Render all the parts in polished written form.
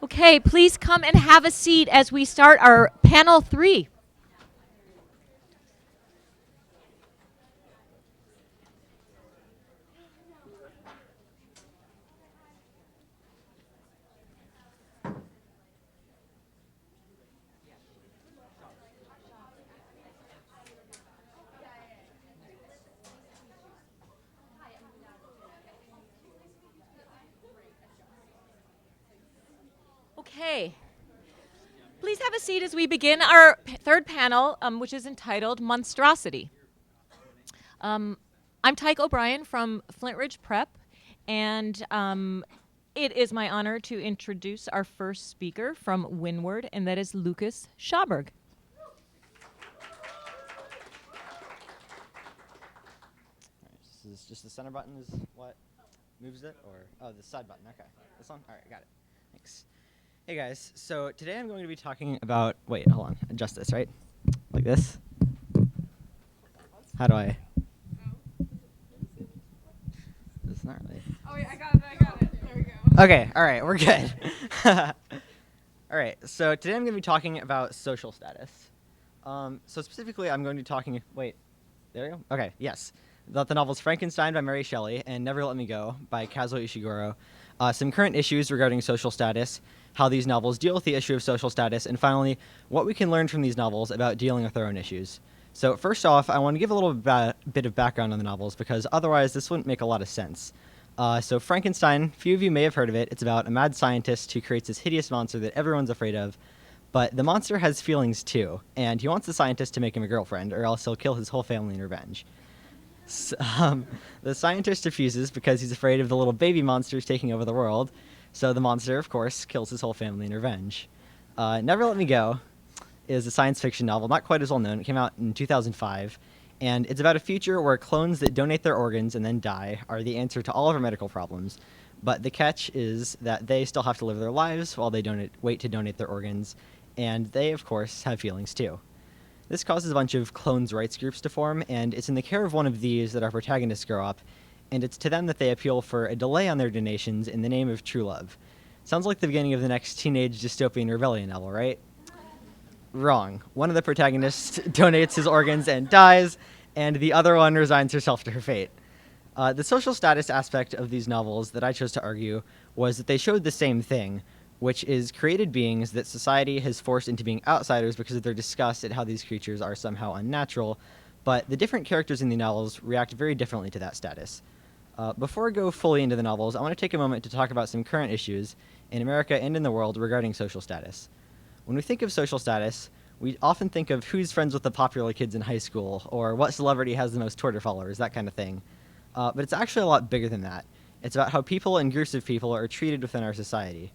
Okay, please come and have a seat as we start our panel 3. Okay. Please have a seat as we begin our third panel, which is entitled Monstrosity. I'm Tyke O'Brien from Flint Ridge Prep, and it is my honor to introduce our first speaker from Windward, and that is Lucas Schauberg. This is just the center button is what moves it, or the side button. Okay, this one. All right, got it. Thanks. Hey guys, so today I'm going to be talking about. Wait, hold on. Adjust this, right? Like this. How do I? It's not really. Oh wait, I got it. There we go. Okay, all right, we're good. All right, so today I'm going to be talking about social status. So specifically, I'm going to be talking. Wait, there you go. Okay, yes. About the novels Frankenstein by Mary Shelley and Never Let Me Go by Kazuo Ishiguro, some current issues regarding social status, how these novels deal with the issue of social status, and finally, what we can learn from these novels about dealing with our own issues. So first off, I want to give a little bit of background on the novels because otherwise this wouldn't make a lot of sense. So Frankenstein, few of you may have heard of it. It's about a mad scientist who creates this hideous monster that everyone's afraid of. But the monster has feelings too, and he wants the scientist to make him a girlfriend, or else he'll kill his whole family in revenge. The scientist refuses because he's afraid of the little baby monsters taking over the world. So the monster, of course, kills his whole family in revenge. Never Let Me Go is a science fiction novel, not quite as well known. It came out in 2005, and it's about a future where clones that donate their organs and then die are the answer to all of our medical problems. But the catch is that they still have to live their lives while they wait to donate their organs, and they, of course, have feelings too. This causes a bunch of clones' rights groups to form, and it's in the care of one of these that our protagonists grow up, and it's to them that they appeal for a delay on their donations in the name of true love. Sounds like the beginning of the next teenage dystopian rebellion novel, right? Wrong. One of the protagonists donates his organs and dies, and the other one resigns herself to her fate. The social status aspect of these novels that I chose to argue was that they showed the same thing, which is created beings that society has forced into being outsiders because of their disgust at how these creatures are somehow unnatural, but the different characters in the novels react very differently to that status. Before I go fully into the novels, I want to take a moment to talk about some current issues in America and in the world regarding social status. When we think of social status, we often think of who's friends with the popular kids in high school, or what celebrity has the most Twitter followers, that kind of thing. But it's actually a lot bigger than that. It's about how people and groups of people are treated within our society.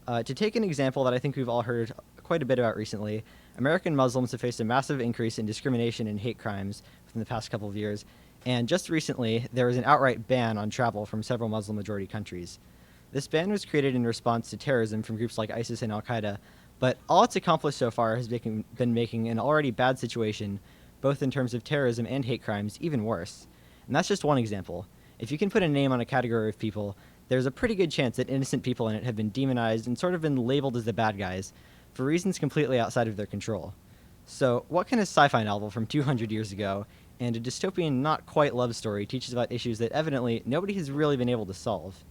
To take an example that I think we've all heard quite a bit about recently, American Muslims have faced a massive increase in discrimination and hate crimes within the past couple of years, and just recently, there was an outright ban on travel from several Muslim-majority countries. This ban was created in response to terrorism from groups like ISIS and Al-Qaeda, but all it's accomplished so far has been making an already bad situation, both in terms of terrorism and hate crimes, even worse. And that's just one example. If you can put a name on a category of people, there's a pretty good chance that innocent people in it have been demonized and sort of been labeled as the bad guys for reasons completely outside of their control. So, what can a sci-fi novel from 200 years ago and a dystopian not quite love story teaches about issues that evidently nobody has really been able to solve?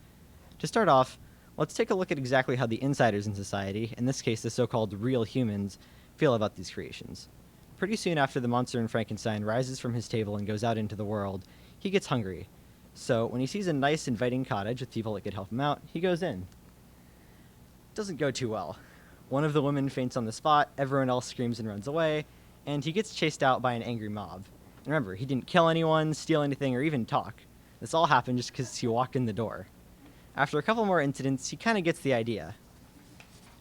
To start off, let's take a look at exactly how the insiders in society, in this case the so-called real humans, feel about these creations. Pretty soon after the monster in Frankenstein rises from his table and goes out into the world, he gets hungry. So when he sees a nice, inviting cottage with people that could help him out, he goes in. Doesn't go too well. One of the women faints on the spot, everyone else screams and runs away, and he gets chased out by an angry mob. And remember, he didn't kill anyone, steal anything, or even talk. This all happened just because he walked in the door. After a couple more incidents, he kind of gets the idea.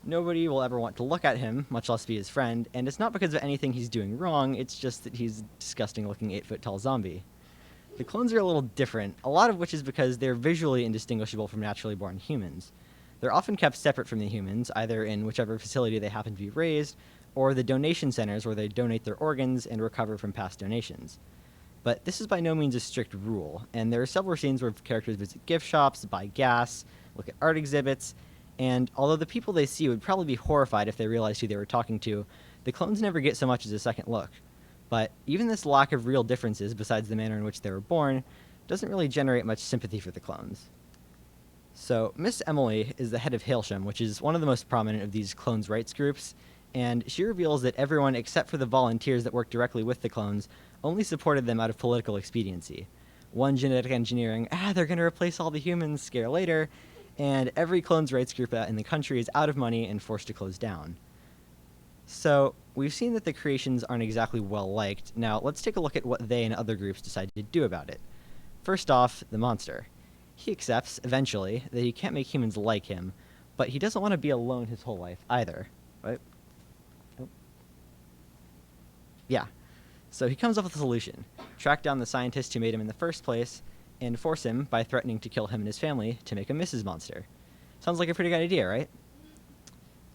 Nobody will ever want to look at him, much less be his friend, and it's not because of anything he's doing wrong, it's just that he's a disgusting-looking 8-foot-tall zombie. The clones are a little different, a lot of which is because they're visually indistinguishable from naturally born humans. They're often kept separate from the humans, either in whichever facility they happen to be raised, or the donation centers where they donate their organs and recover from past donations. But this is by no means a strict rule, and there are several scenes where characters visit gift shops, buy gas, look at art exhibits, and although the people they see would probably be horrified if they realized who they were talking to, the clones never get so much as a second look. But even this lack of real differences, besides the manner in which they were born, doesn't really generate much sympathy for the clones. So Miss Emily is the head of Hailsham, which is one of the most prominent of these clones' rights groups, and she reveals that everyone except for the volunteers that work directly with the clones only supported them out of political expediency. One genetic engineering, they're going to replace all the humans, scare later, and every clones' rights group in the country is out of money and forced to close down. So we've seen that the creations aren't exactly well liked. Now let's take a look at what they and other groups decide to do about it. First off, the monster. He accepts, eventually, that he can't make humans like him, but he doesn't want to be alone his whole life either. Right? Oh. Yeah. So he comes up with a solution. Track down the scientist who made him in the first place, and force him, by threatening to kill him and his family, to make a Mrs. Monster. Sounds like a pretty good idea, right?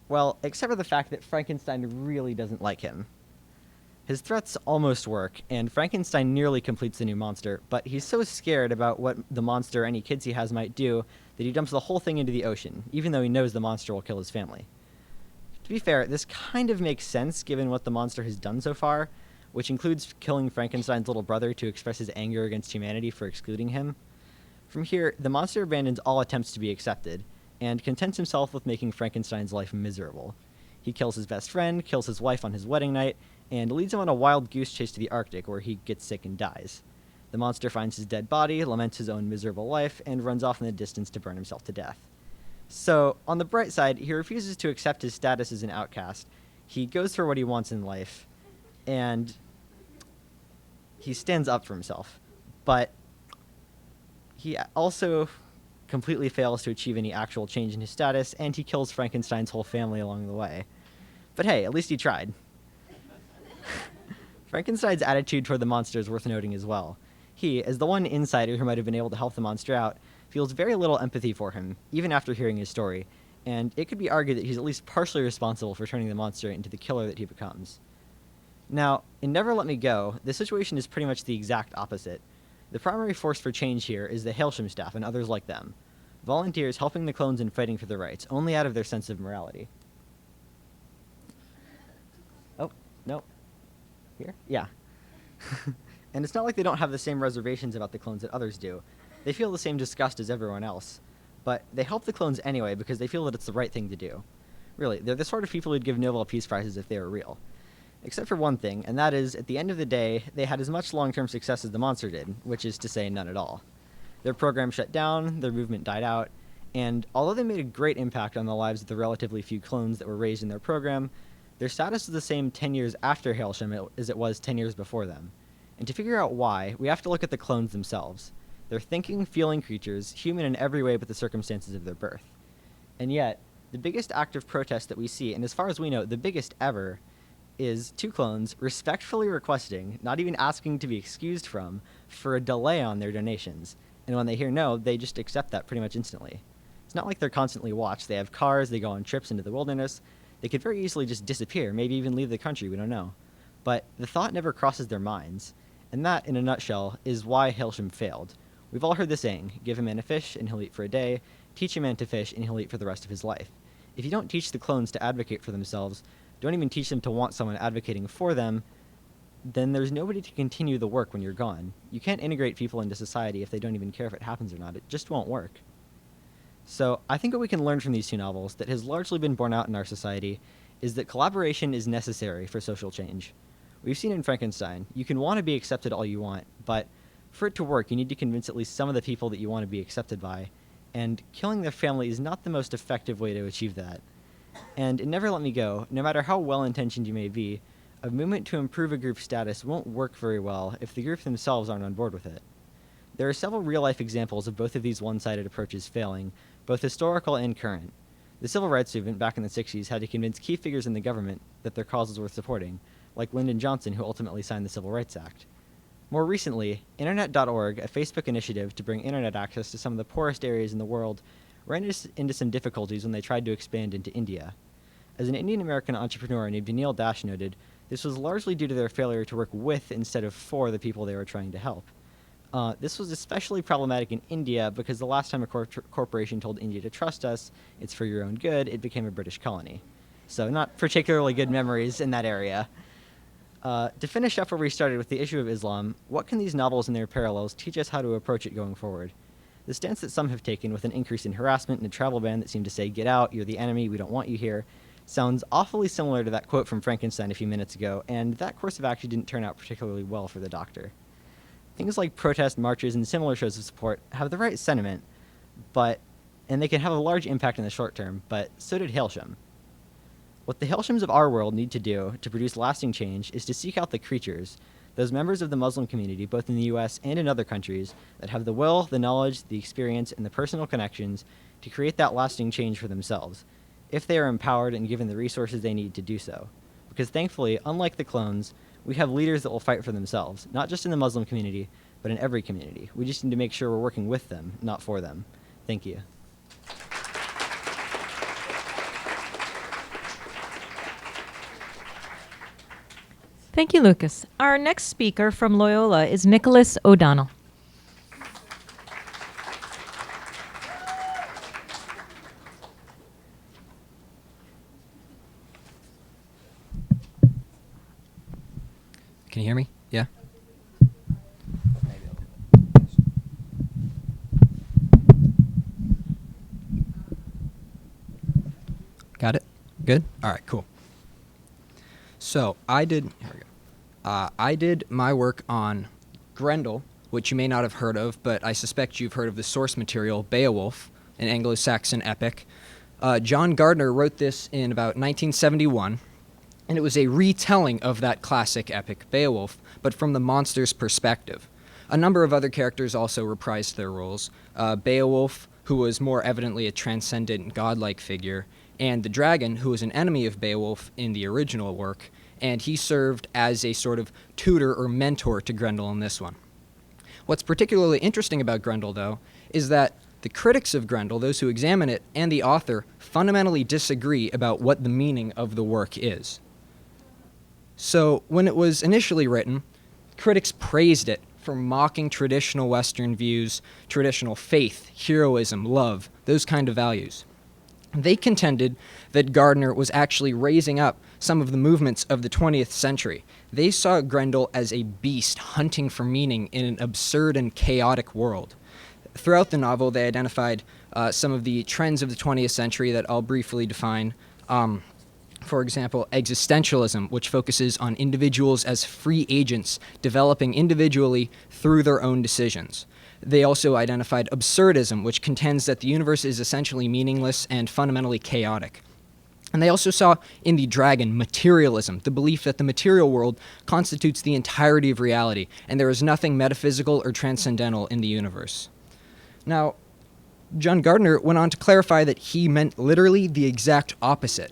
Well, except for the fact that Frankenstein really doesn't like him. His threats almost work, and Frankenstein nearly completes the new monster, but he's so scared about what the monster or any kids he has might do that he dumps the whole thing into the ocean, even though he knows the monster will kill his family. To be fair, this kind of makes sense given what the monster has done so far, which includes killing Frankenstein's little brother to express his anger against humanity for excluding him. From here, the monster abandons all attempts to be accepted, and contents himself with making Frankenstein's life miserable. He kills his best friend, kills his wife on his wedding night, and leads him on a wild goose chase to the Arctic where he gets sick and dies. The monster finds his dead body, laments his own miserable life, and runs off in the distance to burn himself to death. So, on the bright side, he refuses to accept his status as an outcast. He goes for what he wants in life, and he stands up for himself. But he also completely fails to achieve any actual change in his status, and he kills Frankenstein's whole family along the way. But hey, at least he tried. Frankenstein's attitude toward the monster is worth noting as well. He, as the one insider who might have been able to help the monster out, feels very little empathy for him, even after hearing his story, and it could be argued that he's at least partially responsible for turning the monster into the killer that he becomes. Now, in Never Let Me Go, the situation is pretty much the exact opposite. The primary force for change here is the Hailsham staff and others like them, volunteers helping the clones and fighting for their rights, only out of their sense of morality. Oh, no. Here? Yeah. And it's not like they don't have the same reservations about the clones that others do. They feel the same disgust as everyone else. But they help the clones anyway because they feel that it's the right thing to do. Really, they're the sort of people who'd give Nobel Peace Prizes if they were real. Except for one thing, and that is, at the end of the day, they had as much long-term success as the monster did, which is to say none at all. Their program shut down, their movement died out, and although they made a great impact on the lives of the relatively few clones that were raised in their program, their status is the same 10 years after Hailsham as it was 10 years before them. And to figure out why, we have to look at the clones themselves. They're thinking, feeling creatures, human in every way but the circumstances of their birth. And yet, the biggest act of protest that we see, and as far as we know, the biggest ever, is two clones respectfully requesting, not even asking to be excused from, for a delay on their donations. And when they hear no, they just accept that pretty much instantly. It's not like they're constantly watched. They have cars, they go on trips into the wilderness. They could very easily just disappear, maybe even leave the country, we don't know. But the thought never crosses their minds. And that, in a nutshell, is why Hailsham failed. We've all heard the saying, give a man a fish and he'll eat for a day, teach a man to fish and he'll eat for the rest of his life. If you don't teach the clones to advocate for themselves, don't even teach them to want someone advocating for them, then there's nobody to continue the work when you're gone. You can't integrate people into society if they don't even care if it happens or not. It just won't work. So I think what we can learn from these two novels that has largely been borne out in our society is that collaboration is necessary for social change. We've seen in Frankenstein, you can want to be accepted all you want, but for it to work, you need to convince at least some of the people that you want to be accepted by, and killing their family is not the most effective way to achieve that. And in Never Let Me Go, no matter how well-intentioned you may be, a movement to improve a group's status won't work very well if the group themselves aren't on board with it. There are several real-life examples of both of these one-sided approaches failing, both historical and current. The civil rights movement back in the 60s had to convince key figures in the government that their cause was worth supporting, like Lyndon Johnson, who ultimately signed the Civil Rights Act. More recently, Internet.org, a Facebook initiative to bring internet access to some of the poorest areas in the world, ran into some difficulties when they tried to expand into India. As an Indian-American entrepreneur named Neil Dash noted, this was largely due to their failure to work with instead of for the people they were trying to help. This was especially problematic in India because the last time a corporation told India to trust us, it's for your own good, it became a British colony. So not particularly good memories in that area. To finish up where we started with the issue of Islam, what can these novels and their parallels teach us how to approach it going forward? The stance that some have taken with an increase in harassment and a travel ban that seemed to say, get out, you're the enemy, we don't want you here, sounds awfully similar to that quote from Frankenstein a few minutes ago, and that course of action didn't turn out particularly well for the Doctor. Things like protest marches and similar shows of support have the right sentiment, and they can have a large impact in the short term, but so did Hailsham. What the Hailshams of our world need to do to produce lasting change is to seek out the creatures, those members of the Muslim community, both in the US and in other countries, that have the will, the knowledge, the experience, and the personal connections to create that lasting change for themselves, if they are empowered and given the resources they need to do so. Because thankfully, unlike the clones, we have leaders that will fight for themselves, not just in the Muslim community, but in every community. We just need to make sure we're working with them, not for them. Thank you. Thank you, Lucas. Our next speaker from Loyola is Nicholas O'Donnell. Can you hear me? Yeah? Got it? Good? All right, cool. So I did my work on Grendel, which you may not have heard of, but I suspect you've heard of the source material, Beowulf, an Anglo-Saxon epic. John Gardner wrote this in about 1971, and it was a retelling of that classic epic, Beowulf, but from the monster's perspective. A number of other characters also reprised their roles. Beowulf, who was more evidently a transcendent godlike figure, and the dragon, who was an enemy of Beowulf in the original work, and he served as a sort of tutor or mentor to Grendel in this one. What's particularly interesting about Grendel, though, is that the critics of Grendel, those who examine it, and the author fundamentally disagree about what the meaning of the work is. So, when it was initially written, critics praised it for mocking traditional Western views, traditional faith, heroism, love, those kind of values. They contended that Gardner was actually raising up some of the movements of the 20th century. They saw Grendel as a beast hunting for meaning in an absurd and chaotic world. Throughout the novel, they identified some of the trends of the 20th century that I'll briefly define. For example, existentialism, which focuses on individuals as free agents, developing individually through their own decisions. They also identified absurdism, which contends that the universe is essentially meaningless and fundamentally chaotic. And they also saw in the dragon materialism, the belief that the material world constitutes the entirety of reality, and there is nothing metaphysical or transcendental in the universe. Now, John Gardner went on to clarify that he meant literally the exact opposite.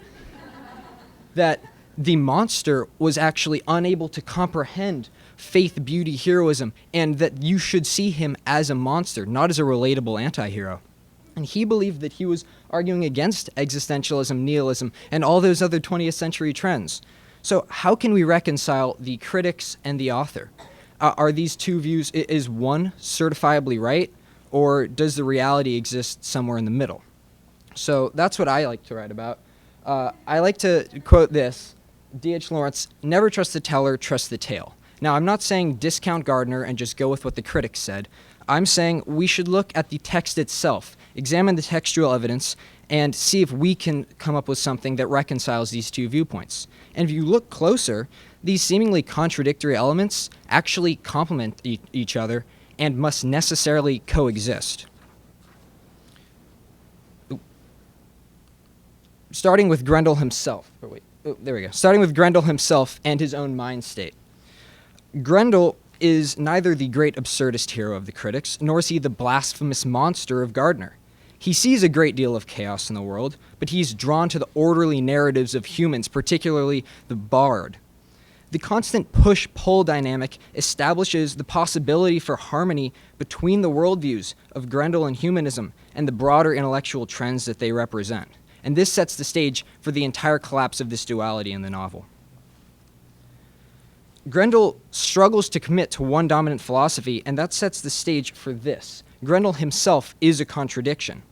That the monster was actually unable to comprehend faith, beauty, heroism, and that you should see him as a monster, not as a relatable anti-hero. And he believed that he was arguing against existentialism, nihilism, and all those other 20th century trends. So how can we reconcile the critics and the author? Are these two views, is one certifiably right, or does the reality exist somewhere in the middle? So that's what I like to write about. I like to quote this, D.H. Lawrence, "Never trust the teller, trust the tale." Now, I'm not saying discount Gardner and just go with what the critics said. I'm saying we should look at the text itself, examine the textual evidence, and see if we can come up with something that reconciles these two viewpoints. And if you look closer, these seemingly contradictory elements actually complement each other and must necessarily coexist. Starting with Grendel himself. Starting with Grendel himself and his own mind state. Grendel is neither the great absurdist hero of the critics, nor is he the blasphemous monster of Gardner. He sees a great deal of chaos in the world, but he's drawn to the orderly narratives of humans, particularly the bard. The constant push-pull dynamic establishes the possibility for harmony between the worldviews of Grendel and humanism and the broader intellectual trends that they represent. And this sets the stage for the entire collapse of this duality in the novel. Grendel struggles to commit to one dominant philosophy, and that sets the stage for this. Grendel himself is a contradiction.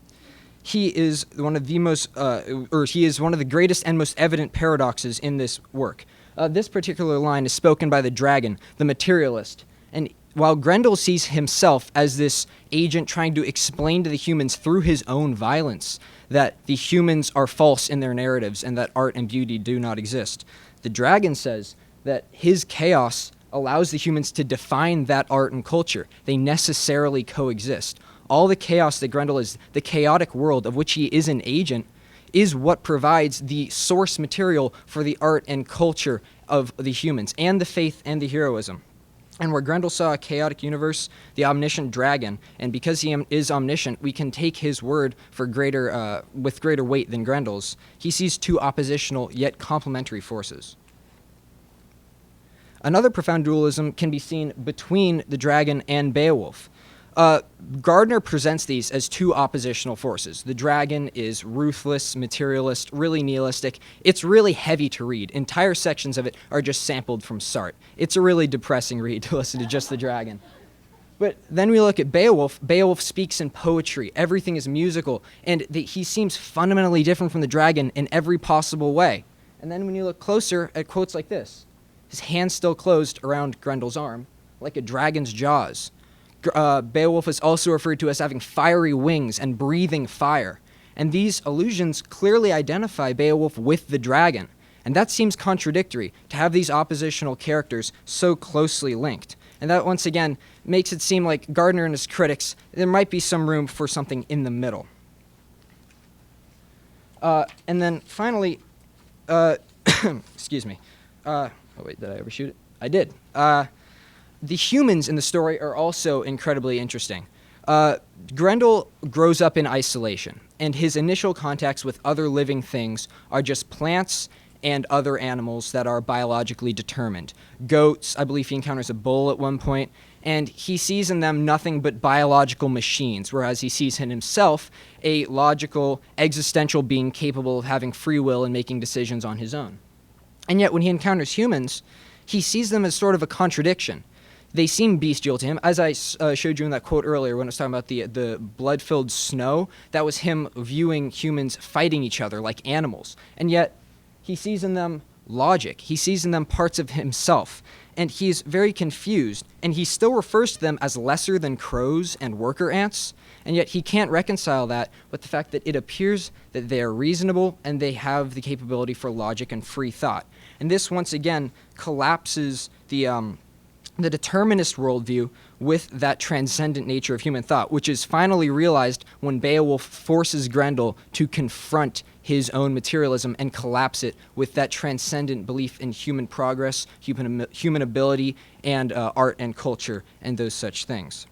He is one of the greatest and most evident paradoxes in this work. This particular line is spoken by the dragon, the materialist, and while Grendel sees himself as this agent trying to explain to the humans through his own violence that the humans are false in their narratives and that art and beauty do not exist, the dragon says that his chaos allows the humans to define that art and culture. They necessarily coexist. All the chaos that Grendel is, the chaotic world of which he is an agent, is what provides the source material for the art and culture of the humans, and the faith and the heroism. And where Grendel saw a chaotic universe, the omniscient dragon, and because he is omniscient, we can take his word for with greater weight than Grendel's. He sees two oppositional yet complementary forces. Another profound dualism can be seen between the dragon and Beowulf. Gardner presents these as two oppositional forces. The dragon is ruthless, materialist, really nihilistic. It's really heavy to read. Entire sections of it are just sampled from Sartre. It's a really depressing read to listen to just the dragon. But then we look at Beowulf. Beowulf speaks in poetry. Everything is musical. And he seems fundamentally different from the dragon in every possible way. And then when you look closer at quotes like this, his hand still closed around Grendel's arm, like a dragon's jaws. Beowulf is also referred to as having fiery wings and breathing fire. And these allusions clearly identify Beowulf with the dragon. And that seems contradictory, to have these oppositional characters so closely linked. And that, once again, makes it seem like Gardner and his critics, there might be some room for something in the middle. And then finally, excuse me. Oh wait, did I overshoot it? I did. The humans in the story are also incredibly interesting. Grendel grows up in isolation, and his initial contacts with other living things are just plants and other animals that are biologically determined. Goats, I believe he encounters a bull at one point, and he sees in them nothing but biological machines, whereas he sees in himself a logical, existential being capable of having free will and making decisions on his own. And yet when he encounters humans, he sees them as sort of a contradiction. They seem bestial to him. As I showed you in that quote earlier when I was talking about the blood-filled snow, that was him viewing humans fighting each other like animals. And yet he sees in them logic. He sees in them parts of himself. And he's very confused. And he still refers to them as lesser than crows and worker ants. And yet he can't reconcile that with the fact that it appears that they are reasonable and they have the capability for logic and free thought. And this, once again, collapses the determinist worldview with that transcendent nature of human thought, which is finally realized when Beowulf forces Grendel to confront his own materialism and collapse it with that transcendent belief in human progress, human ability, and art and culture, and those such things.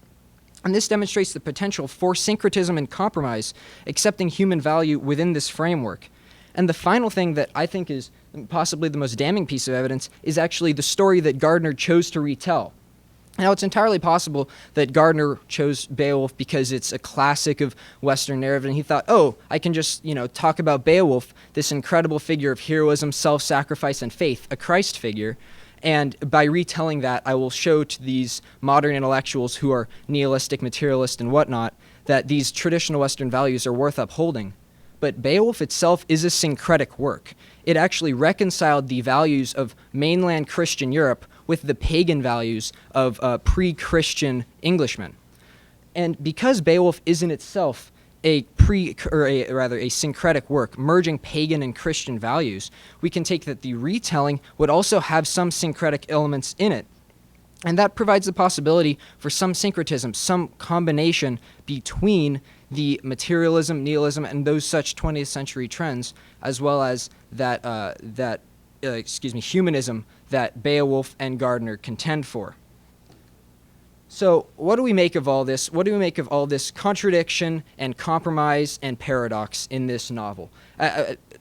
And this demonstrates the potential for syncretism and compromise, accepting human value within this framework. And the final thing that I think is possibly the most damning piece of evidence is actually the story that Gardner chose to retell. Now, it's entirely possible that Gardner chose Beowulf because it's a classic of Western narrative, and he thought, oh, I can just, talk about Beowulf, this incredible figure of heroism, self-sacrifice, and faith, a Christ figure, and by retelling that, I will show to these modern intellectuals who are nihilistic, materialist, and whatnot, that these traditional Western values are worth upholding. But Beowulf itself is a syncretic work. It actually reconciled the values of mainland Christian Europe with the pagan values of pre-Christian Englishmen. And because Beowulf is in itself a syncretic work, merging pagan and Christian values, we can take that the retelling would also have some syncretic elements in it. And that provides the possibility for some syncretism, some combination between the materialism, nihilism, and those such 20th century trends, as well as humanism that Beowulf and Gardner contend for. So what do we make of all this? What do we make of all this contradiction and compromise and paradox in this novel?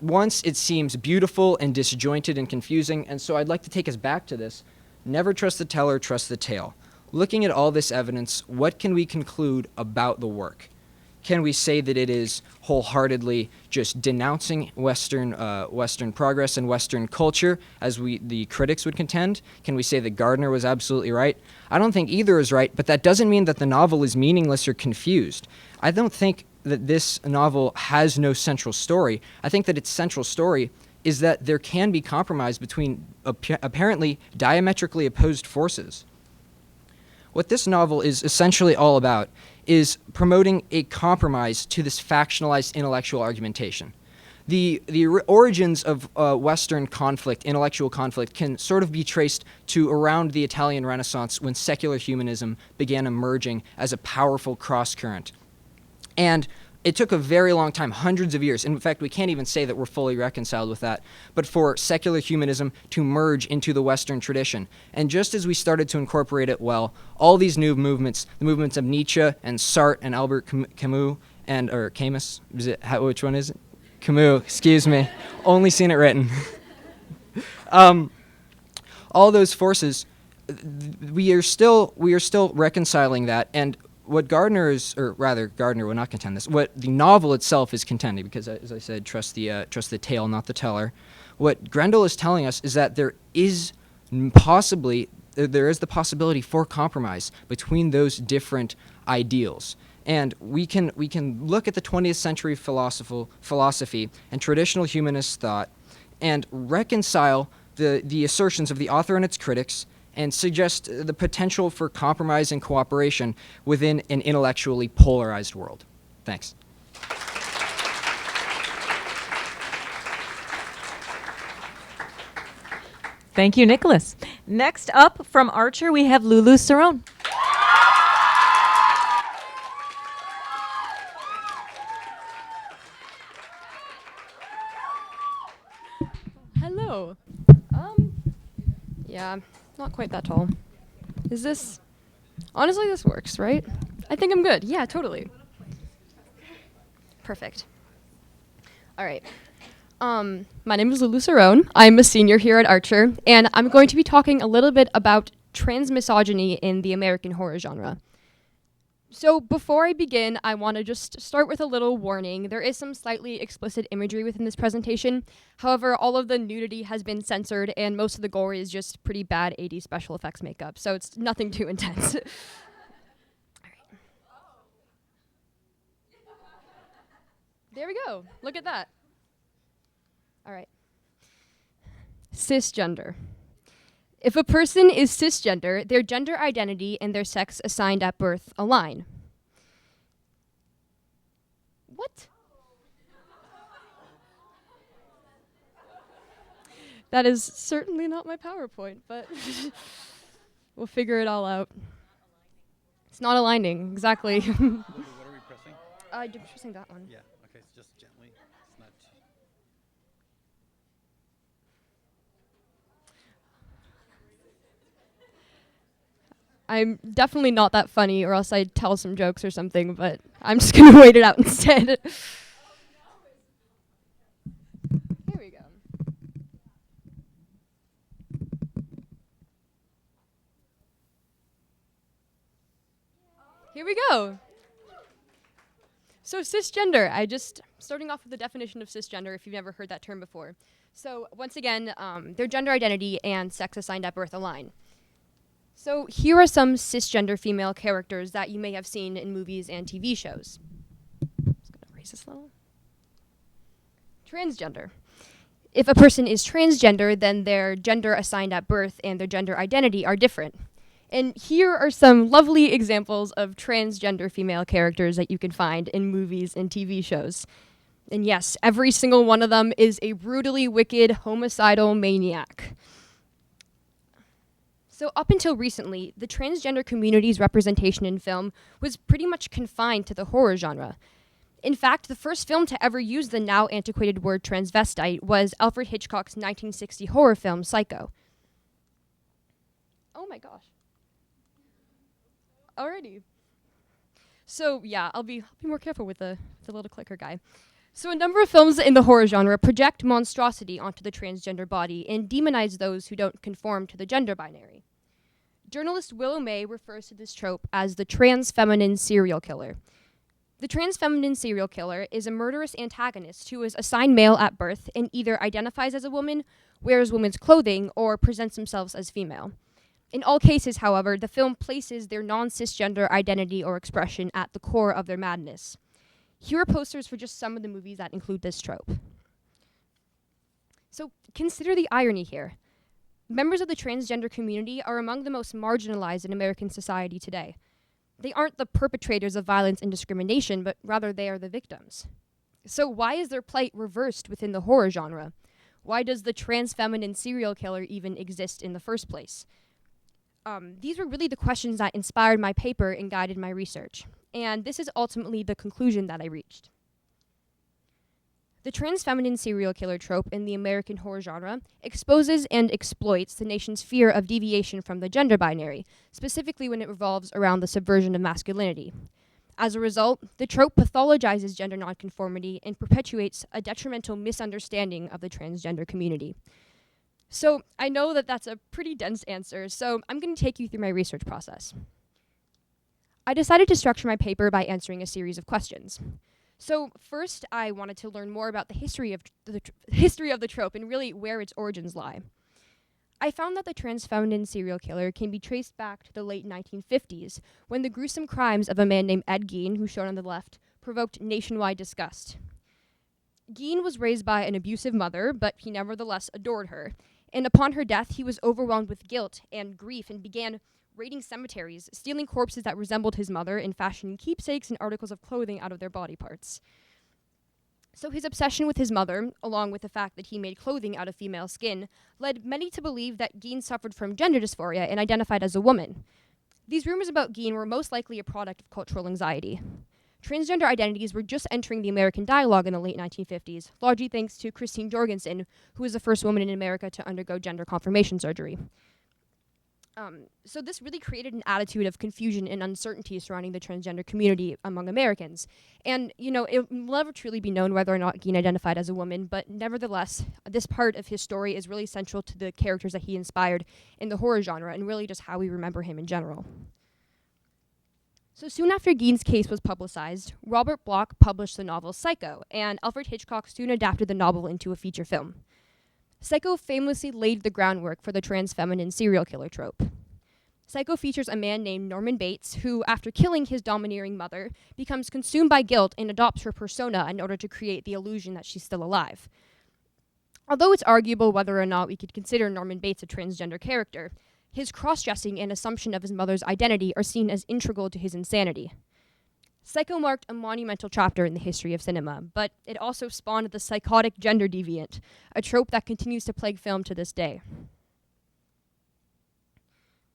Once it seems beautiful and disjointed and confusing, and so I'd like to take us back to this. Never trust the teller, trust the tale. Looking at all this evidence, what can we conclude about the work? can we say that it is wholeheartedly just denouncing Western progress and Western culture, as the critics would contend? Can we say that Gardner was absolutely right? I don't think either is right, but that doesn't mean that the novel is meaningless or confused. I don't think that this novel has no central story. I think that its central story is that there can be compromise between apparently diametrically opposed forces. What this novel is essentially all about is promoting a compromise to this factionalized intellectual argumentation. The origins of Western conflict, intellectual conflict, can sort of be traced to around the Italian Renaissance, when secular humanism began emerging as a powerful cross-current. And it took a very long time, hundreds of years. In fact, we can't even say that we're fully reconciled with that, but for secular humanism to merge into the Western tradition. And just as we started to incorporate it well, all these new movements, the movements of Nietzsche and Sartre and Albert Camus, or Camus, which one is it? Camus, excuse me. Only seen it written. All those forces, we are still reconciling that, and what Gardner will not contend this. What the novel itself is contending, because as I said, trust the tale, not the teller. What Grendel is telling us is that there is the possibility for compromise between those different ideals. And we can look at the 20th century philosophy and traditional humanist thought and reconcile the assertions of the author and its critics, and suggest the potential for compromise and cooperation within an intellectually polarized world. Thanks. Thank you, Nicholas. Next up from Archer, we have Lulu Cerrone. Hello. Yeah, not quite that tall. Is this... Honestly, this works, right? I think I'm good. Yeah, totally. Perfect. All right. My name is Lulu Cerrone. I'm a senior here at Archer, and I'm going to be talking a little bit about transmisogyny in the American horror genre. So before I begin, I want to just start with a little warning. There is some slightly explicit imagery within this presentation. However, all of the nudity has been censored, and most of the gore is just pretty bad 80s special effects makeup, so it's nothing too intense. All right. There we go. Look at that. All right. Cisgender. If a person is cisgender, their gender identity and their sex assigned at birth align. What? That is certainly not my PowerPoint, but we'll figure it all out. It's not aligning, exactly. What are we pressing? I'm pressing that one. Yeah, okay, so just gently. It's not... I'm definitely not that funny, or else I'd tell some jokes or something, but I'm just gonna wait it out instead. Here we go. Here we go. So cisgender, starting off with the definition of cisgender if you've never heard that term before. So once again, their gender identity and sex assigned at birth align. So here are some cisgender female characters that you may have seen in movies and TV shows. Just gonna raise this level. Transgender. If a person is transgender, then their gender assigned at birth and their gender identity are different. And here are some lovely examples of transgender female characters that you can find in movies and TV shows. And yes, every single one of them is a brutally wicked, homicidal maniac. So up until recently, the transgender community's representation in film was pretty much confined to the horror genre. In fact, the first film to ever use the now antiquated word transvestite was Alfred Hitchcock's 1960 horror film, Psycho. Oh my gosh. Alrighty. So yeah, I'll be more careful with the little clicker guy. So a number of films in the horror genre project monstrosity onto the transgender body and demonize those who don't conform to the gender binary. Journalist Willow May refers to this trope as the trans feminine serial killer. The trans feminine serial killer is a murderous antagonist who is assigned male at birth and either identifies as a woman, wears women's clothing, or presents themselves as female. In all cases, however, the film places their non-cisgender identity or expression at the core of their madness. Here are posters for just some of the movies that include this trope. So consider the irony here. Members of the transgender community are among the most marginalized in American society today. They aren't the perpetrators of violence and discrimination, but rather they are the victims. So why is their plight reversed within the horror genre? Why does the trans feminine serial killer even exist in the first place? These were really the questions that inspired my paper and guided my research. And this is ultimately the conclusion that I reached. The trans feminine serial killer trope in the American horror genre exposes and exploits the nation's fear of deviation from the gender binary, specifically when it revolves around the subversion of masculinity. As a result, the trope pathologizes gender nonconformity and perpetuates a detrimental misunderstanding of the transgender community. So I know that that's a pretty dense answer, so I'm going to take you through my research process. I decided to structure my paper by answering a series of questions. So first, I wanted to learn more about the history of the trope and really where its origins lie. I found that the trans feminine serial killer can be traced back to the late 1950s, when the gruesome crimes of a man named Ed Gein, who's shown on the left, provoked nationwide disgust. Gein was raised by an abusive mother, but he nevertheless adored her. And upon her death, he was overwhelmed with guilt and grief and began raiding cemeteries, stealing corpses that resembled his mother, and fashioning keepsakes and articles of clothing out of their body parts. So his obsession with his mother, along with the fact that he made clothing out of female skin, led many to believe that Gein suffered from gender dysphoria and identified as a woman. These rumors about Gein were most likely a product of cultural anxiety. Transgender identities were just entering the American dialogue in the late 1950s, largely thanks to Christine Jorgensen, who was the first woman in America to undergo gender confirmation surgery. So this really created an attitude of confusion and uncertainty surrounding the transgender community among Americans. And, it will never truly be known whether or not Gein identified as a woman, but nevertheless, this part of his story is really central to the characters that he inspired in the horror genre and really just how we remember him in general. So soon after Gein's case was publicized, Robert Bloch published the novel Psycho, and Alfred Hitchcock soon adapted the novel into a feature film. Psycho famously laid the groundwork for the trans feminine serial killer trope. Psycho features a man named Norman Bates who, after killing his domineering mother, becomes consumed by guilt and adopts her persona in order to create the illusion that she's still alive. Although it's arguable whether or not we could consider Norman Bates a transgender character, his cross-dressing and assumption of his mother's identity are seen as integral to his insanity. Psycho marked a monumental chapter in the history of cinema, but it also spawned the psychotic gender deviant, a trope that continues to plague film to this day.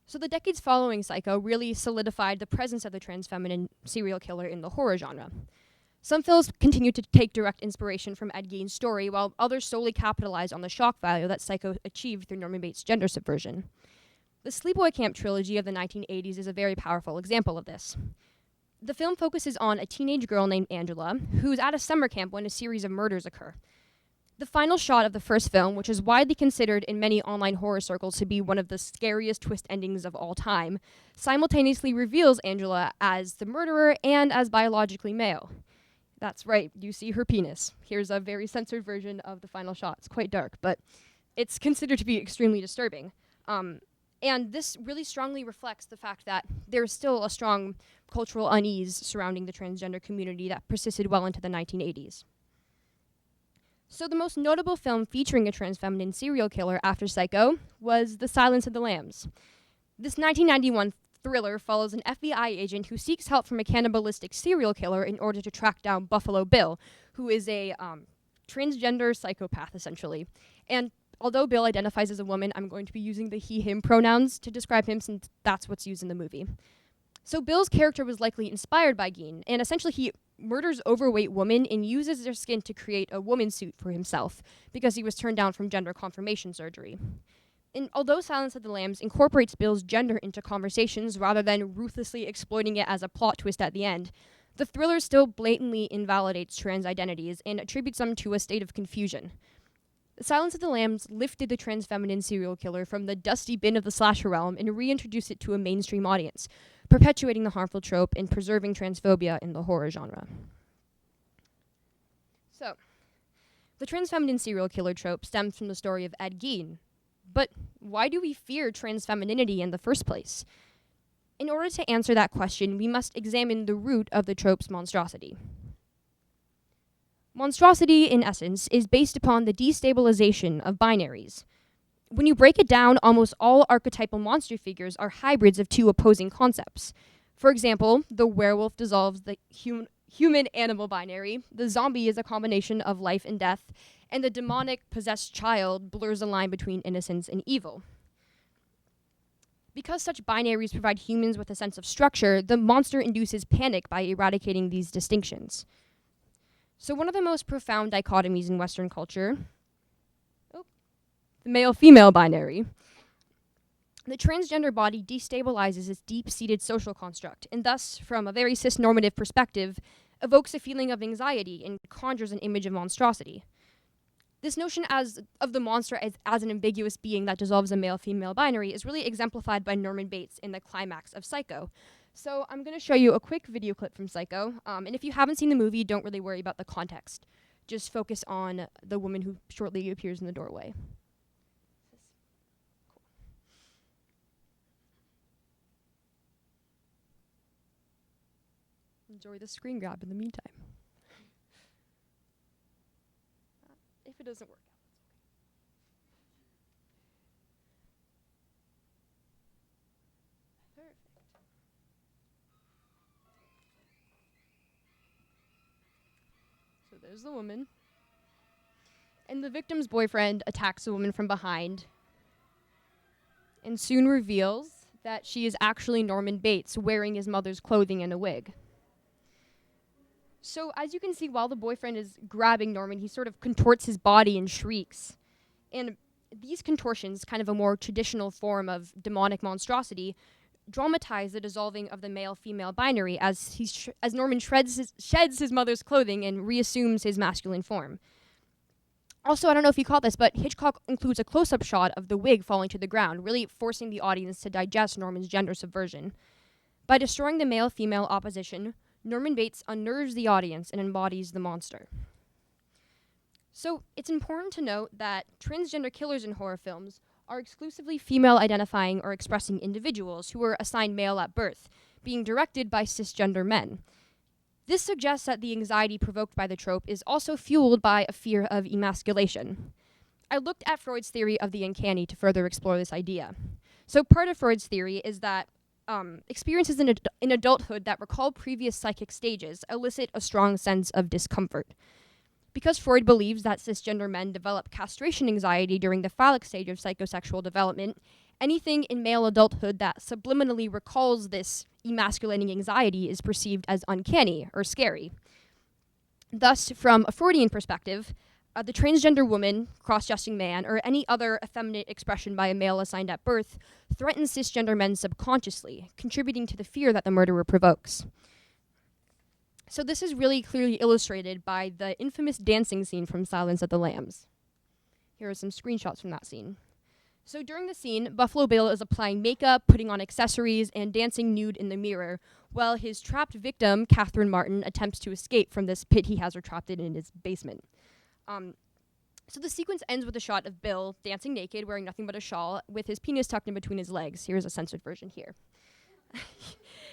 So the decades following Psycho really solidified the presence of the trans feminine serial killer in the horror genre. Some films continued to take direct inspiration from Ed Gein's story, while others solely capitalized on the shock value that Psycho achieved through Norman Bates' gender subversion. The Sleepaway Camp trilogy of the 1980s is a very powerful example of this. The film focuses on a teenage girl named Angela, who's at a summer camp when a series of murders occur. The final shot of the first film, which is widely considered in many online horror circles to be one of the scariest twist endings of all time, simultaneously reveals Angela as the murderer and as biologically male. That's right, you see her penis. Here's a very censored version of the final shot. It's quite dark, but it's considered to be extremely disturbing. And this really strongly reflects the fact that there's still a strong cultural unease surrounding the transgender community that persisted well into the 1980s. So the most notable film featuring a trans feminine serial killer after Psycho was The Silence of the Lambs. This 1991 thriller follows an FBI agent who seeks help from a cannibalistic serial killer in order to track down Buffalo Bill, who is a transgender psychopath, essentially. And although Bill identifies as a woman, I'm going to be using the he/him pronouns to describe him since that's what's used in the movie. So Bill's character was likely inspired by Gein, and essentially he murders overweight women and uses their skin to create a woman's suit for himself because he was turned down from gender confirmation surgery. And although Silence of the Lambs incorporates Bill's gender into conversations rather than ruthlessly exploiting it as a plot twist at the end, the thriller still blatantly invalidates trans identities and attributes them to a state of confusion. Silence of the Lambs lifted the trans feminine serial killer from the dusty bin of the slasher realm and reintroduced it to a mainstream audience, perpetuating the harmful trope and preserving transphobia in the horror genre. So, the trans feminine serial killer trope stems from the story of Ed Gein. But why do we fear trans femininity in the first place? In order to answer that question, we must examine the root of the trope's monstrosity. Monstrosity, in essence, is based upon the destabilization of binaries. When you break it down, almost all archetypal monster figures are hybrids of two opposing concepts. For example, the werewolf dissolves the human-animal binary, the zombie is a combination of life and death, and the demonic possessed child blurs the line between innocence and evil. Because such binaries provide humans with a sense of structure, the monster induces panic by eradicating these distinctions. So one of the most profound dichotomies in Western culture, the male-female binary, the transgender body destabilizes its deep-seated social construct, and thus, from a very cis-normative perspective, evokes a feeling of anxiety and conjures an image of monstrosity. This notion of the monster as an ambiguous being that dissolves a male-female binary is really exemplified by Norman Bates in the climax of Psycho. So I'm going to show you a quick video clip from Psycho, and if you haven't seen the movie, don't really worry about the context. Just focus on the woman who shortly appears in the doorway. Enjoy the screen grab in the meantime. If it doesn't work out. Perfect. So there's the woman. And the victim's boyfriend attacks the woman from behind and soon reveals that she is actually Norman Bates, wearing his mother's clothing and a wig. So as you can see, while the boyfriend is grabbing Norman, he sort of contorts his body and shrieks. And these contortions, kind of a more traditional form of demonic monstrosity, dramatize the dissolving of the male-female binary as Norman sheds his mother's clothing and reassumes his masculine form. Also, I don't know if you caught this, but Hitchcock includes a close-up shot of the wig falling to the ground, really forcing the audience to digest Norman's gender subversion. By destroying the male-female opposition, Norman Bates unnerves the audience and embodies the monster. So, it's important to note that transgender killers in horror films are exclusively female-identifying or expressing individuals who were assigned male at birth, being directed by cisgender men. This suggests that the anxiety provoked by the trope is also fueled by a fear of emasculation. I looked at Freud's theory of the uncanny to further explore this idea. So part of Freud's theory is that experiences in adulthood that recall previous psychic stages elicit a strong sense of discomfort. Because Freud believes that cisgender men develop castration anxiety during the phallic stage of psychosexual development, anything in male adulthood that subliminally recalls this emasculating anxiety is perceived as uncanny or scary. Thus, from a Freudian perspective, the transgender woman, cross-dressing man, or any other effeminate expression by a male assigned at birth threatens cisgender men subconsciously, contributing to the fear that the murderer provokes. So this is really clearly illustrated by the infamous dancing scene from Silence of the Lambs. Here are some screenshots from that scene. So during the scene, Buffalo Bill is applying makeup, putting on accessories, and dancing nude in the mirror, while his trapped victim, Catherine Martin, attempts to escape from this pit he has her trapped in his basement. So the sequence ends with a shot of Bill dancing naked, wearing nothing but a shawl, with his penis tucked in between his legs. Here's a censored version here.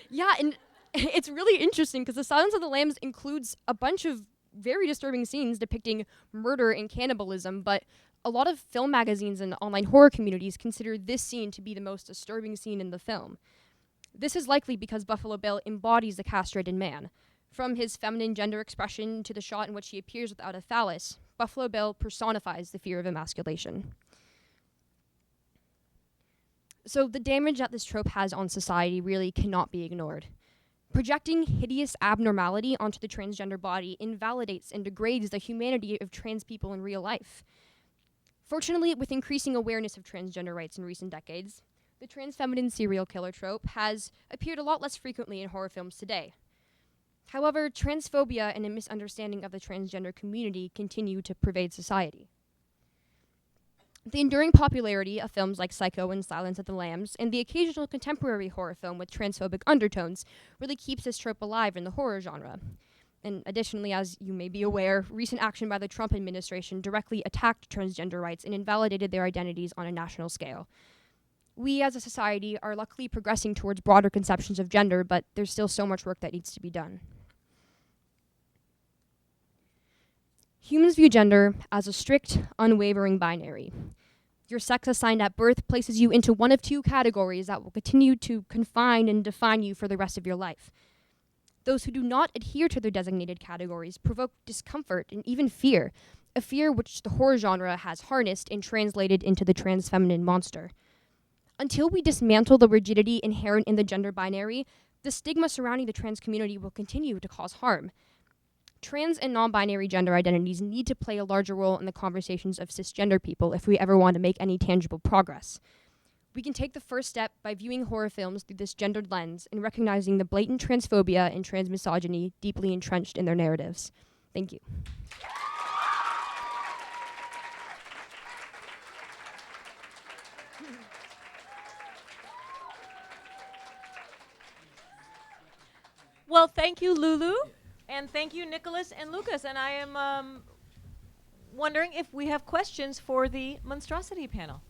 Yeah, and it's really interesting because The Silence of the Lambs includes a bunch of very disturbing scenes depicting murder and cannibalism, but a lot of film magazines and online horror communities consider this scene to be the most disturbing scene in the film. This is likely because Buffalo Bill embodies the castrated man. From his feminine gender expression to the shot in which he appears without a phallus, Buffalo Bill personifies the fear of emasculation. So the damage that this trope has on society really cannot be ignored. Projecting hideous abnormality onto the transgender body invalidates and degrades the humanity of trans people in real life. Fortunately, with increasing awareness of transgender rights in recent decades, the trans feminine serial killer trope has appeared a lot less frequently in horror films today. However, transphobia and a misunderstanding of the transgender community continue to pervade society. The enduring popularity of films like Psycho and Silence of the Lambs, and the occasional contemporary horror film with transphobic undertones, really keeps this trope alive in the horror genre. And additionally, as you may be aware, recent action by the Trump administration directly attacked transgender rights and invalidated their identities on a national scale. We as a society are luckily progressing towards broader conceptions of gender, but there's still so much work that needs to be done. Humans view gender as a strict, unwavering binary. Your sex assigned at birth places you into one of two categories that will continue to confine and define you for the rest of your life. Those who do not adhere to their designated categories provoke discomfort and even fear, a fear which the horror genre has harnessed and translated into the trans feminine monster. Until we dismantle the rigidity inherent in the gender binary, the stigma surrounding the trans community will continue to cause harm. Trans and non-binary gender identities need to play a larger role in the conversations of cisgender people if we ever want to make any tangible progress. We can take the first step by viewing horror films through this gendered lens and recognizing the blatant transphobia and transmisogyny deeply entrenched in their narratives. Thank you. Well, thank you, Lulu, and thank you, Nicholas and Lucas. And I am wondering if we have questions for the monstrosity panel.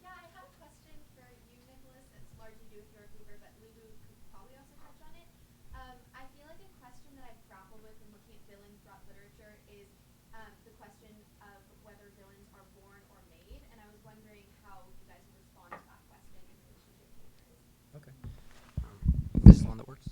Yeah, I have a question for you, Nicholas. It's largely to do with your paper, but Lulu could probably also touch on it. I feel like a question that I've grappled with in looking at villains throughout literature is the question of whether villains are born or made, and I was wondering how you guys would respond to that question in relation to your papers. Okay. This is the one that works?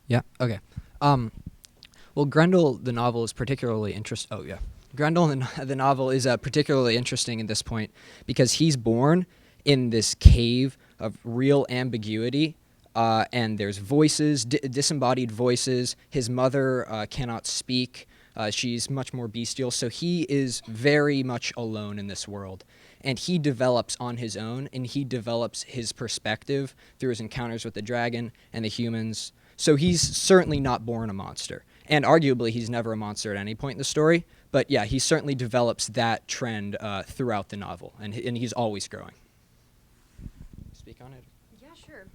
Yeah, okay. Well, Grendel, the novel, is particularly interesting. Oh, yeah. Grendel, the novel, is particularly interesting at this point because he's born in this cave of real ambiguity, and there's voices, disembodied voices. His mother cannot speak. She's much more bestial, so he is very much alone in this world. And he develops on his own, and he develops his perspective through his encounters with the dragon and the humans. So he's certainly not born a monster. And arguably, he's never a monster at any point in the story. But yeah, he certainly develops that trend throughout the novel, and he's always growing. Speak on it. Yeah, sure.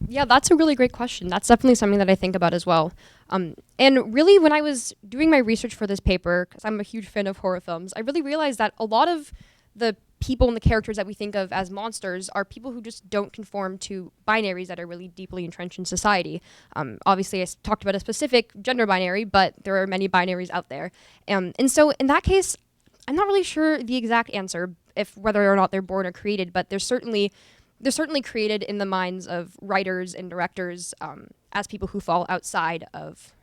Yeah, that's a really great question. That's definitely something that I think about as well. And really, when I was doing my research for this paper, because I'm a huge fan of horror films, I really realized that a lot of the people and the characters that we think of as monsters are people who just don't conform to binaries that are really deeply entrenched in society. Obviously, I talked about a specific gender binary, but there are many binaries out there. And so in that case, I'm not really sure the exact answer, if whether or not they're born or created, but they're certainly created in the minds of writers and directors as people who fall outside of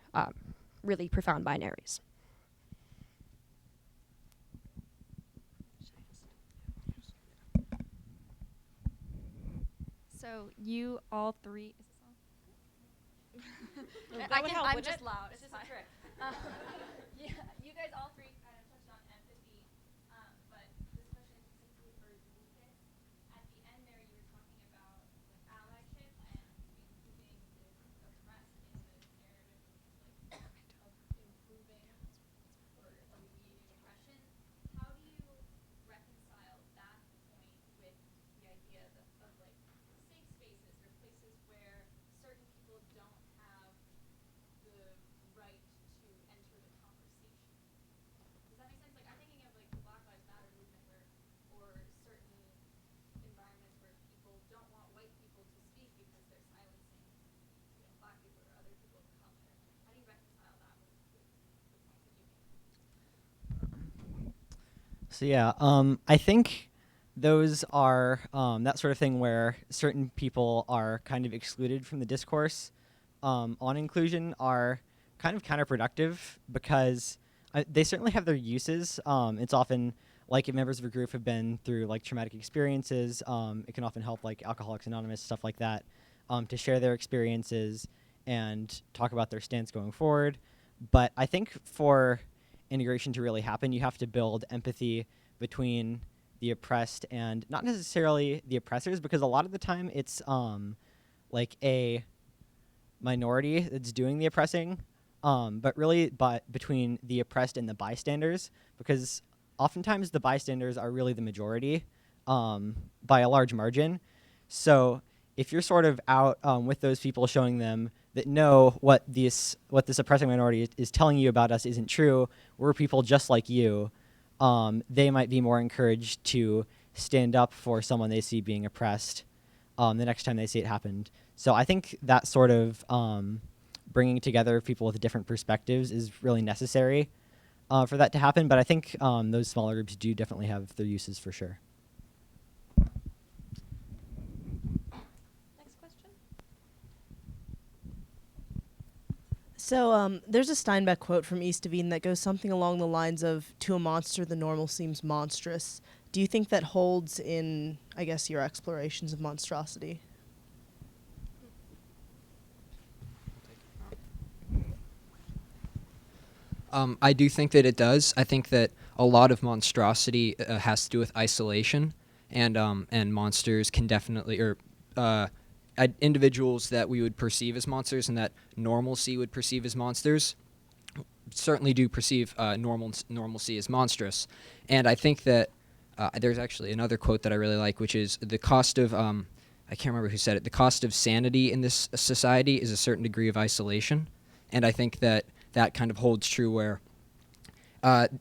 really profound binaries. So you all three. Is this on? That would help, I'm wouldn't just it? loud. It's It's just a fine. trick. Yeah, you guys all three kind of touched on empathy, but this question is specifically for Lucas. At the end there, you were talking about like allyship and including the oppressed in the narrative of improving or alleviating oppression. How do you reconcile that point with the idea of like safe spaces or places where certain people don't have the right to enter the conversation? Does that make sense? Like I'm thinking of like the Black Lives Matter movement or certain environments where people don't want white people to speak because they're silencing, black people or other people of color. How do you reconcile that with the points that you made? So yeah, I think those are that sort of thing where certain people are kind of excluded from the discourse on inclusion are kind of counterproductive because they certainly have their uses. It's often like if members of a group have been through like traumatic experiences, it can often help like Alcoholics Anonymous, stuff like that, to share their experiences and talk about their stance going forward. But I think for integration to really happen, you have to build empathy between the oppressed and not necessarily the oppressors, because a lot of the time it's like a minority that's doing the oppressing, but really between the oppressed and the bystanders, because oftentimes the bystanders are really the majority by a large margin. So if you're sort of out with those people showing them that no, what this oppressing minority is telling you about us isn't true, we're people just like you, they might be more encouraged to stand up for someone they see being oppressed the next time they see it happened. So I think that sort of bringing together people with different perspectives is really necessary for that to happen. But I think those smaller groups do definitely have their uses for sure. Next question. So there's a Steinbeck quote from East of Eden that goes something along the lines of, "To a monster, the normal seems monstrous." Do you think that holds in, I guess, your explorations of monstrosity? I do think that it does. I think that a lot of monstrosity has to do with isolation, and monsters can definitely, or individuals that we would perceive as monsters and that normalcy would perceive as monsters, certainly do perceive normalcy as monstrous. And I think that there's actually another quote that I really like, which is the cost of, I can't remember who said it, the cost of sanity in this society is a certain degree of isolation. And I think that that kind of holds true where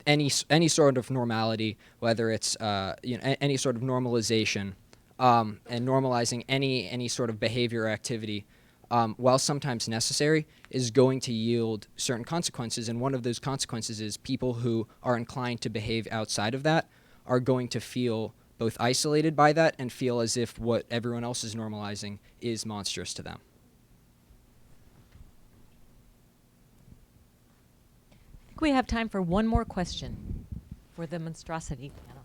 any sort of normality, whether it's any sort of normalization, and normalizing any sort of behavior or activity, while sometimes necessary, is going to yield certain consequences. And one of those consequences is people who are inclined to behave outside of that are going to feel both isolated by that and feel as if what everyone else is normalizing is monstrous to them. I think we have time for one more question for the monstrosity panel.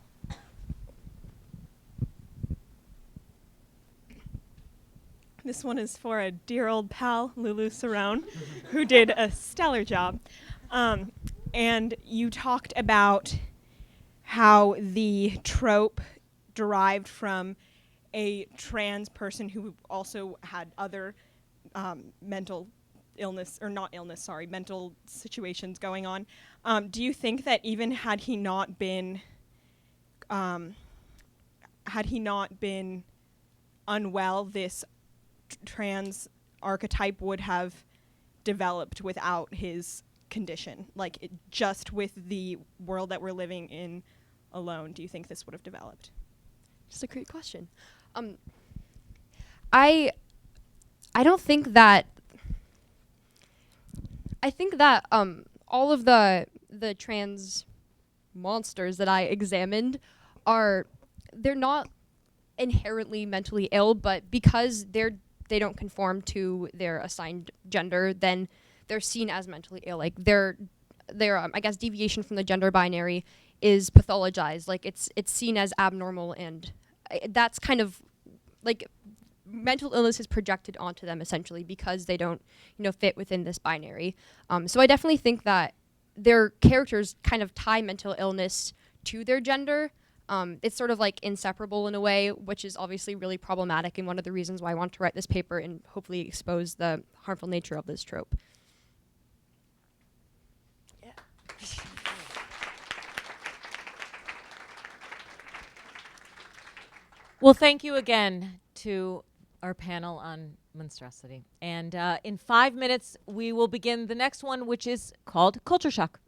This one is for a dear old pal, Lulu Cerrone, who did a stellar job. And you talked about how the trope derived from a trans person who also had other mental illness, or not illness, sorry, mental situations going on. Do you think that even had he not been unwell, this trans archetype would have developed without his condition? Like, just with the world that we're living in alone, do you think this would have developed? Just a great question. I don't think that. I think that all of the trans monsters that I examined they're not inherently mentally ill, but because they don't conform to their assigned gender, then they're seen as mentally ill. Like their I guess deviation from the gender binary is pathologized. Like it's seen as abnormal, and that's kind of like mental illness is projected onto them essentially because they don't fit within this binary. So I definitely think that their characters kind of tie mental illness to their gender. It's sort of like inseparable in a way, which is obviously really problematic, and one of the reasons why I want to write this paper and hopefully expose the harmful nature of this trope. Yeah. Well, thank you again to our panel on monstrosity. And in 5 minutes, we will begin the next one, which is called Culture Shock.